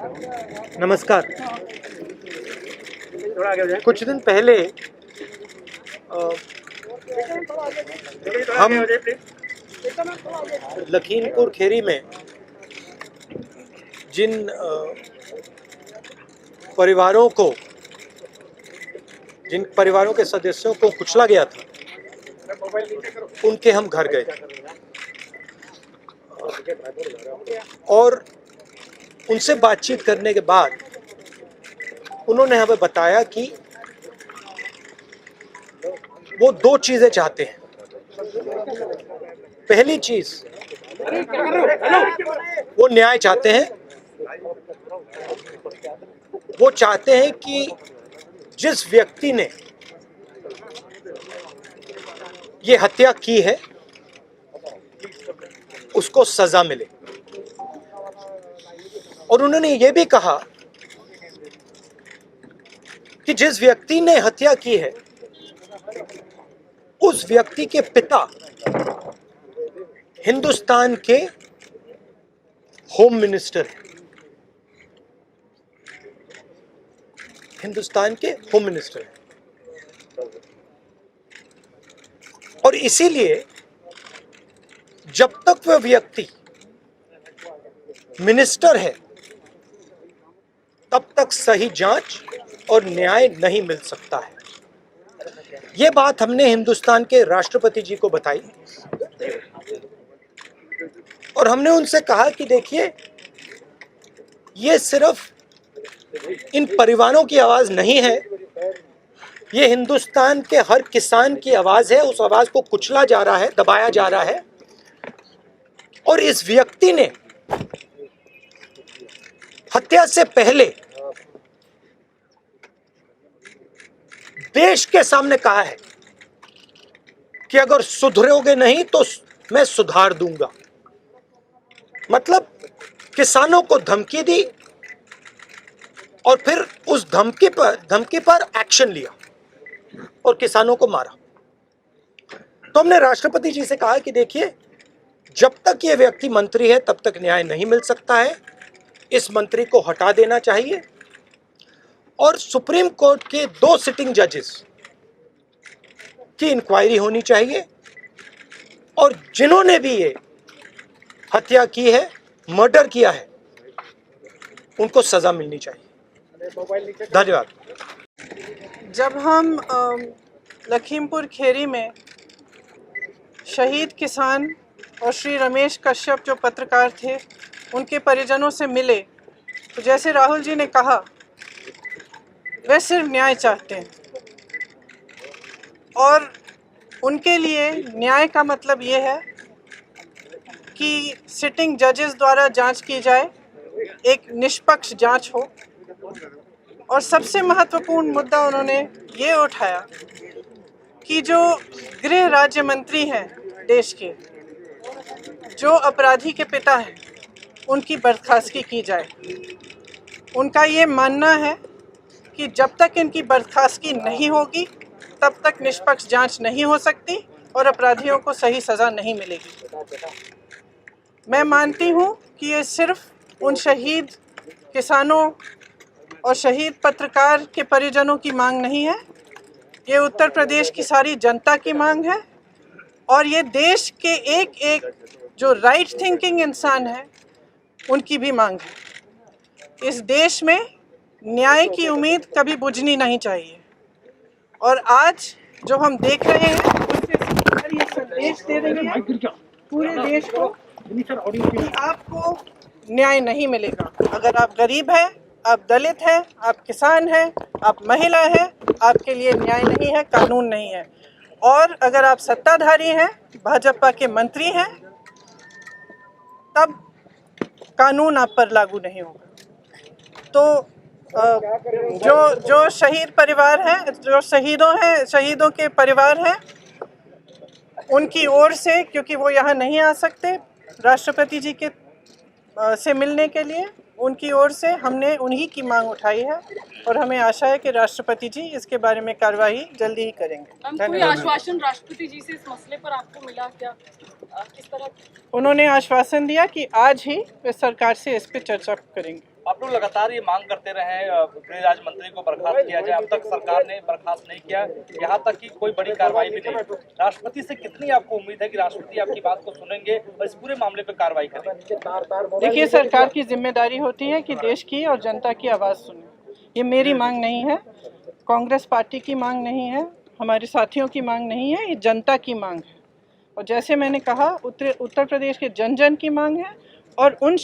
नमस्कार। कुछ दिन पहले हम लखीमपुर खेरी में जिन परिवारों के सदस्यों को कुचला गया था, उनके हम घर गए और उनसे बातचीत करने के बाद उन्होंने हमें बताया कि वो दो चीजें चाहते हैं। पहली चीज, वो न्याय चाहते हैं। वो चाहते हैं कि जिस व्यक्ति ने ये हत्या की है उसको सजा मिले। और उन्होंने ये भी कहा कि जिस व्यक्ति ने हत्या की है उस व्यक्ति के पिता हिंदुस्तान के होम मिनिस्टर हैं। हिंदुस्तान के होम मिनिस्टर हैं और इसीलिए जब तक वह व्यक्ति मिनिस्टर है तब तक सही जांच और न्याय नहीं मिल सकता है। यह बात हमने हिंदुस्तान के राष्ट्रपति जी को बताई और हमने उनसे कहा कि देखिए, ये सिर्फ इन परिवारों की आवाज नहीं है, ये हिंदुस्तान के हर किसान की आवाज है। उस आवाज को कुचला जा रहा है, दबाया जा रहा है और इस व्यक्ति ने हत्या से पहले देश के सामने कहा है कि अगर सुधरोगे नहीं तो मैं सुधार दूंगा। मतलब किसानों को धमकी दी और फिर उस धमकी पर एक्शन लिया और किसानों को मारा। तो हमने राष्ट्रपति जी से कहा कि देखिए, जब तक ये व्यक्ति मंत्री है तब तक न्याय नहीं मिल सकता है। इस मंत्री को हटा देना चाहिए और सुप्रीम कोर्ट के 2 सिटिंग जजेस की इंक्वायरी होनी चाहिए और जिन्होंने भी ये हत्या की है, मर्डर किया है, उनको सजा मिलनी चाहिए। धन्यवाद। जब हम लखीमपुर खेरी में शहीद किसान और श्री रमेश कश्यप जो पत्रकार थे उनके परिजनों से मिले, तो जैसे राहुल जी ने कहा, वे सिर्फ न्याय चाहते हैं और उनके लिए न्याय का मतलब ये है कि सिटिंग जजेस द्वारा जांच की जाए, एक निष्पक्ष जांच हो। और सबसे महत्वपूर्ण मुद्दा उन्होंने ये उठाया कि जो गृह राज्य मंत्री हैं देश के, जो अपराधी के पिता हैं, उनकी बर्खास्तगी की जाए। उनका ये मानना है कि जब तक इनकी बर्खास्तगी नहीं होगी तब तक निष्पक्ष जांच नहीं हो सकती और अपराधियों को सही सज़ा नहीं मिलेगी। मैं मानती हूँ कि ये सिर्फ उन शहीद किसानों और शहीद पत्रकार के परिजनों की मांग नहीं है, ये उत्तर प्रदेश की सारी जनता की मांग है और ये देश के एक एक जो राइट थिंकिंग इंसान है उनकी भी मांग है। इस देश में न्याय की उम्मीद कभी बुझनी नहीं चाहिए और आज जो हम देख रहे हैं उससे सरकार ये संदेश दे रही है पूरे देश को कि आपको न्याय नहीं मिलेगा। अगर आप गरीब हैं, आप दलित हैं, आप किसान हैं, आप महिला हैं, आपके लिए न्याय नहीं है, कानून नहीं है। और अगर आप सत्ताधारी हैं, भाजपा के मंत्री हैं, तब कानून आप पर लागू नहीं होगा। तो जो शहीद परिवार हैं, जो शहीदों के परिवार हैं, उनकी ओर से, क्योंकि वो यहाँ नहीं आ सकते राष्ट्रपति जी के से मिलने के लिए, उनकी ओर से हमने उन्हीं की मांग उठाई है और हमें आशा है कि राष्ट्रपति जी इसके बारे में कार्रवाई जल्दी ही करेंगे। कोई आश्वासन राष्ट्रपति जी से इस मसले पर आपको मिला क्या? किस तरह? उन्होंने आश्वासन दिया कि आज ही वे सरकार से इस पर चर्चा करेंगे। आप लोग लगातार ये मांग करते रहे गृह राज्य मंत्री को बर्खास्त किया जाए, अब तक सरकार ने बर्खास्त नहीं किया, यहाँ तक कि कोई बड़ी कार्रवाई भी नहीं। राष्ट्रपति से कितनी आपको उम्मीद है कि राष्ट्रपति आपकी बात को सुनेंगे और इस पूरे मामले पे कार्रवाई करेंगे? देखिए, सरकार की जिम्मेदारी होती है कि देश की और जनता की आवाज़ सुने। ये मेरी मांग नहीं है, कांग्रेस पार्टी की मांग नहीं है, हमारे साथियों की मांग नहीं है, ये जनता की मांग है। और जैसे मैंने कहा, उत्तर प्रदेश के जन जन की मांग है और उन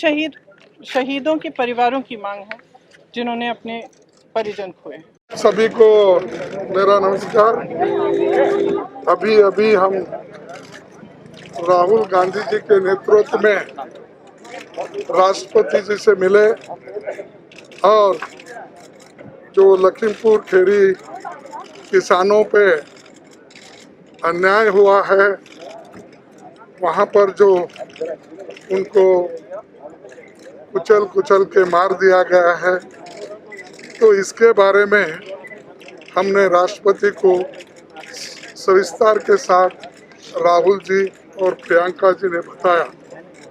शहीदों के परिवारों की मांग है जिन्होंने अपने परिजन खोए। सभी को मेरा नमस्कार। अभी हम राहुल गांधी जी के नेतृत्व में राष्ट्रपति जी से मिले और जो लखीमपुर खीरी किसानों पे अन्याय हुआ है, वहाँ पर जो उनको कुचल के मार दिया गया है, तो इसके बारे में हमने राष्ट्रपति को सविस्तार के साथ राहुल जी और प्रियंका जी ने बताया,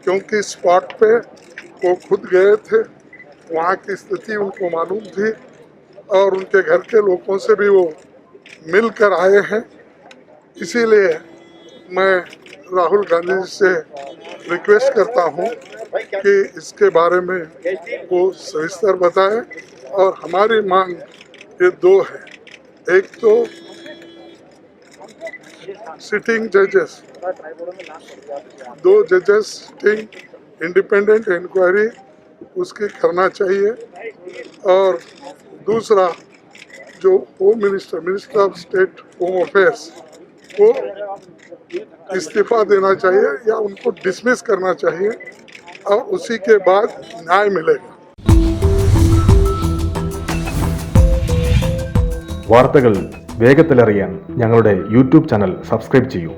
क्योंकि स्पॉट पे वो खुद गए थे, वहाँ की स्थिति उनको मालूम थी और उनके घर के लोगों से भी वो मिल कर आए हैं। इसीलिए मैं राहुल गांधी जी से रिक्वेस्ट करता हूँ कि इसके बारे में वो सविस्तर बताएं। और हमारी मांग ये दो है, एक तो सिटिंग जजेस, 2 जजेस सिटिंग इंडिपेंडेंट इंक्वायरी उसकी करना चाहिए, और दूसरा जो home minister of state home affairs को इस्तीफा देना चाहिए या उनको डिसमिस करना चाहिए, और उसी के बाद न्याय मिलेगा। വാർത്തകൾ വേഗത്തിലറിയാൻ ഞങ്ങളുടെ യൂട്യൂബ് ചാനൽ സബ്സ്ക്രൈബ് ചെയ്യൂ.